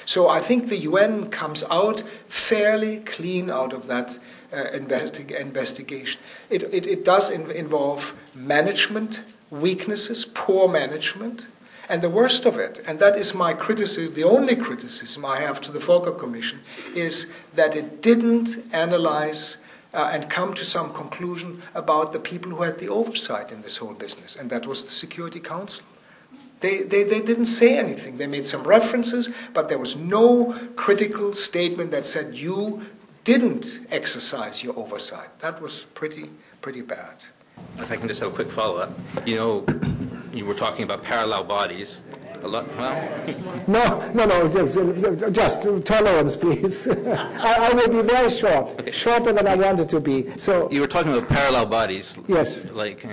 So I think the UN comes out fairly clean out of that investigation. It does involve management weaknesses, poor management, and the worst of it, and that is my criticism, the only criticism I have to the Volcker Commission, is that it didn't analyze and come to some conclusion about the people who had the oversight in this whole business, and that was the Security Council. They didn't say anything. They made some references, but there was no critical statement that said you didn't exercise your oversight. That was pretty bad. If I can just have a quick follow-up. You know, you were talking about parallel bodies. No, just tolerance, please. I will be very short, okay. Shorter than I wanted to be. So you were talking about parallel bodies. Yes. Like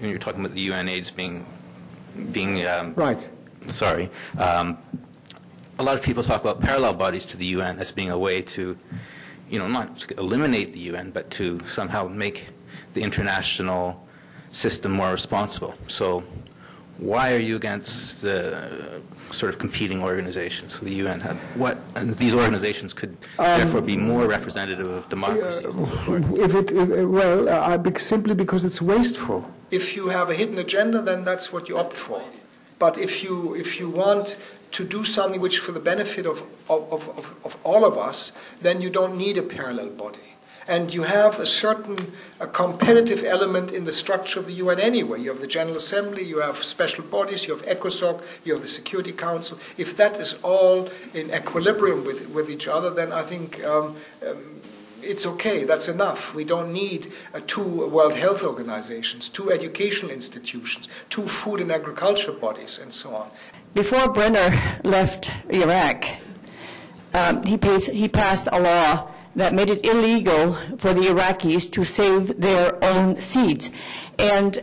you were talking about the UN aids being right. Sorry. A lot of people talk about parallel bodies to the UN as being a way to, not eliminate the UN, but to somehow make the international system more responsible. So why are you against sort of competing organizations? So the UN, and these organizations could therefore be more representative of democracies and so forth. Simply because it's wasteful. If you have a hidden agenda, then that's what you opt for. But if you want to do something which for the benefit of all of us, then you don't need a parallel body. And you have a certain competitive element in the structure of the UN anyway. You have the General Assembly, you have special bodies, you have ECOSOC, you have the Security Council. If that is all in equilibrium with each other, then I think it's okay, that's enough. We don't need two World Health Organizations, two educational institutions, two food and agriculture bodies, and so on. Before Brenner left Iraq, he passed a law that made it illegal for the Iraqis to save their own seeds. And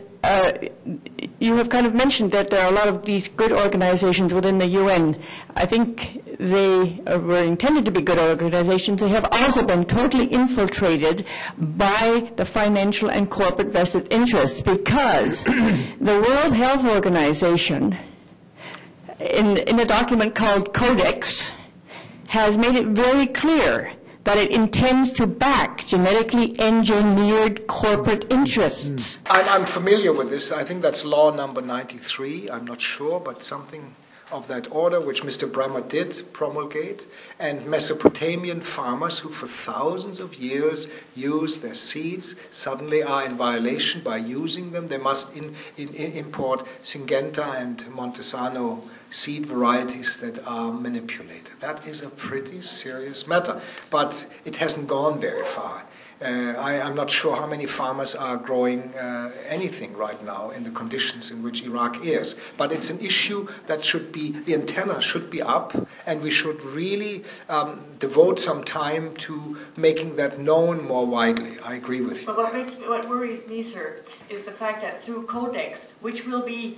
you have kind of mentioned that there are a lot of these good organizations within the UN. I think they were intended to be good organizations. They have also been totally infiltrated by the financial and corporate vested interests, because the World Health Organization, in a document called Codex, has made it very clear that it intends to back genetically engineered corporate interests. I'm familiar with this. I think that's law number 93. I'm not sure, but something of that order, which Mr. Bremer did promulgate. And Mesopotamian farmers who for thousands of years use their seeds suddenly are in violation by using them. They must import Syngenta and Montesano seed varieties that are manipulated. That is a pretty serious matter, but it hasn't gone very far. I'm not sure how many farmers are growing anything right now in the conditions in which Iraq is, but it's an issue that the antenna should be up, and we should really devote some time to making that known more widely. I agree with you. But what worries me, sir, is the fact that through Codex, which will be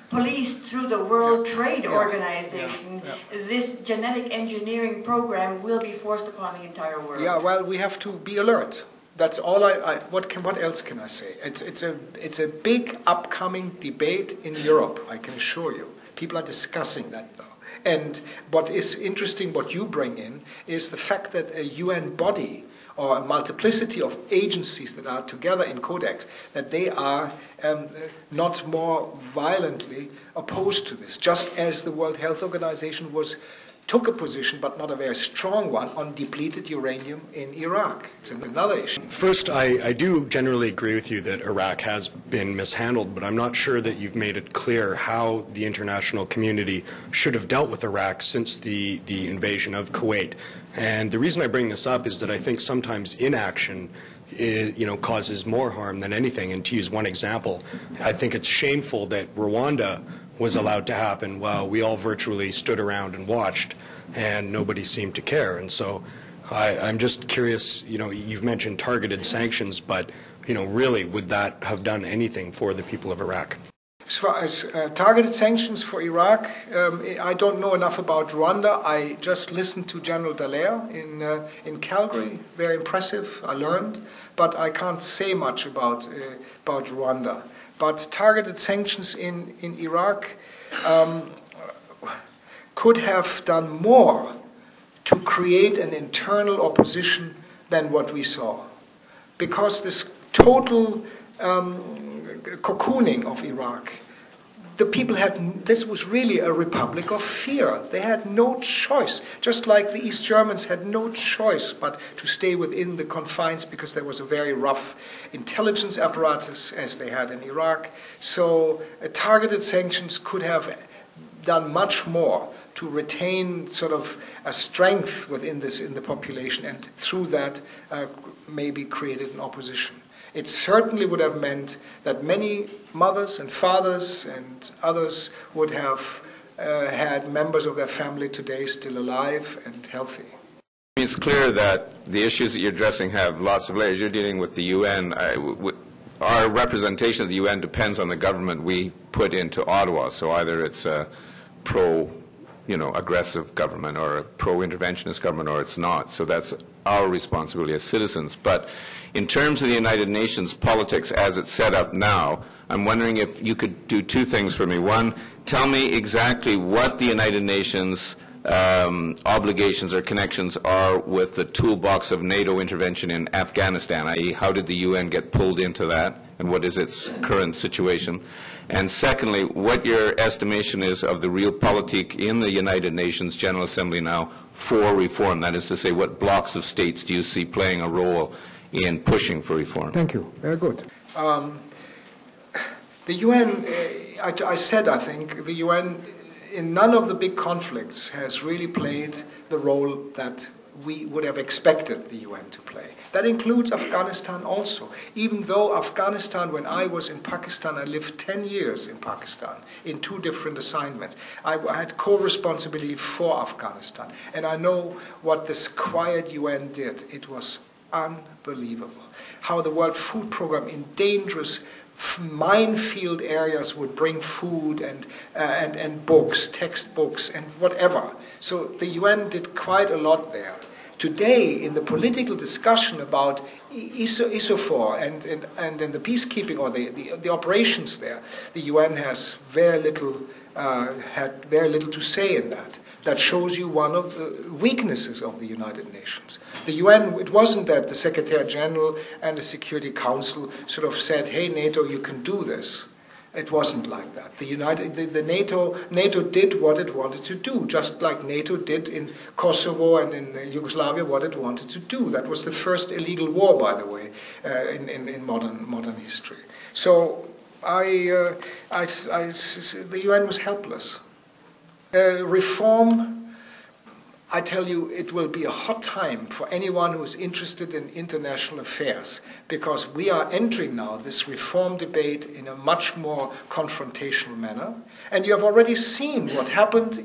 policed through the World Trade Organization, this genetic engineering program will be forced upon the entire world. Yeah, well, we have to be alert. That's all. What else can I say? It's a big upcoming debate in Europe, I can assure you. People are discussing that now. And what is interesting, what you bring in, is the fact that a UN body or a multiplicity of agencies that are together in Codex, that they are not more violently opposed to this, just as the World Health Organization took a position, but not a very strong one, on depleted uranium in Iraq. It's another issue. First, I do generally agree with you that Iraq has been mishandled, but I'm not sure that you've made it clear how the international community should have dealt with Iraq since the invasion of Kuwait. And the reason I bring this up is that I think sometimes inaction causes more harm than anything. And to use one example, I think it's shameful that Rwanda was allowed to happen while we all virtually stood around and watched, and nobody seemed to care. And so I'm just curious, you've mentioned targeted sanctions, but really, would that have done anything for the people of Iraq? As far as targeted sanctions for Iraq, I don't know enough about Rwanda. I just listened to General Dallaire in Calgary. Very impressive, I learned. But I can't say much about Rwanda. But targeted sanctions in Iraq, could have done more to create an internal opposition than what we saw. Because this total cocooning of Iraq, the people this was really a republic of fear. They had no choice, just like the East Germans had no choice but to stay within the confines because there was a very rough intelligence apparatus as they had in Iraq. So targeted sanctions could have done much more to retain sort of a strength within in the population, and through that maybe created an opposition. It certainly would have meant that many mothers and fathers and others would have had members of their family today still alive and healthy. It's clear that the issues that you're addressing have lots of layers. You're dealing with the UN. Our representation of the UN depends on the government we put into Ottawa. So either it's a aggressive government or a pro-interventionist government, or it's not. So that's our responsibility as citizens. But in terms of the United Nations politics as it's set up now, I'm wondering if you could do two things for me. One, tell me exactly what the United Nations obligations or connections are with the toolbox of NATO intervention in Afghanistan, i.e. how did the UN get pulled into that, and what is its current situation? And secondly, what your estimation is of the realpolitik in the United Nations General Assembly now for reform. That is to say, what blocks of states do you see playing a role in pushing for reform? Thank you. Very good. The UN, I think, the UN in none of the big conflicts has really played the role that we would have expected the UN to play. That includes Afghanistan also. Even though Afghanistan, when I was in Pakistan, I lived 10 years in Pakistan in 2 different assignments. I had co-responsibility for Afghanistan. And I know what this quiet UN did. It was unbelievable. How the World Food Programme in dangerous minefield areas would bring food and books, textbooks, and whatever. So the UN did quite a lot there. Today, in the political discussion about ISAFOR and in the peacekeeping or the operations there, the UN has had very little to say in that. That shows you one of the weaknesses of the United Nations. The UN, it wasn't that the Secretary General and the Security Council sort of said, hey, NATO, you can do this. It wasn't like that. NATO did what it wanted to do, just like NATO did in Kosovo and in Yugoslavia what it wanted to do. That was the first illegal war, by the way, in modern history. So the UN was helpless. Reform, I tell you, it will be a hot time for anyone who is interested in international affairs, because we are entering now this reform debate in a much more confrontational manner. And you have already seen what happened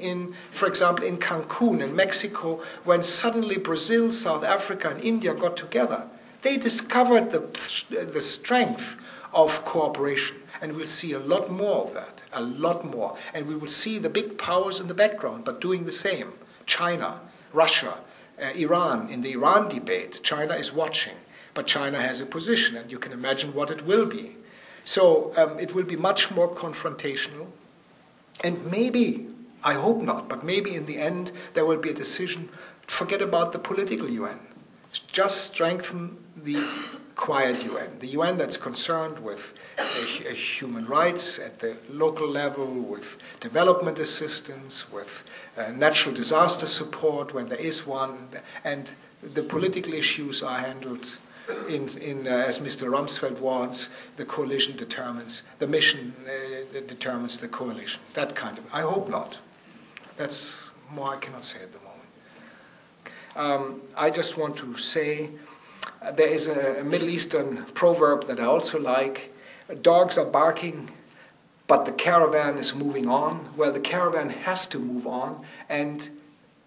for example, in Cancun in Mexico, when suddenly Brazil, South Africa, and India got together. They discovered the strength of cooperation. And we'll see a lot more of that, a lot more. And we will see the big powers in the background, but doing the same. China, Russia, Iran. In the Iran debate, China is watching. But China has a position, and you can imagine what it will be. So it will be much more confrontational. And maybe, I hope not, but maybe in the end there will be a decision, forget about the political UN. Just strengthen the quiet UN, the UN that's concerned with human rights at the local level, with development assistance, with natural disaster support when there is one, and the political issues are handled as Mr. Rumsfeld wants. The coalition determines, the mission determines the coalition, that kind of. I hope not. That's more I cannot say at the moment. I just want to say, there is a Middle Eastern proverb that I also like. Dogs are barking, but the caravan is moving on. Well, the caravan has to move on, and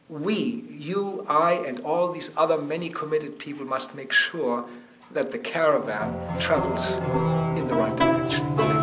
we, you, I, and all these other many committed people must make sure that the caravan travels in the right direction.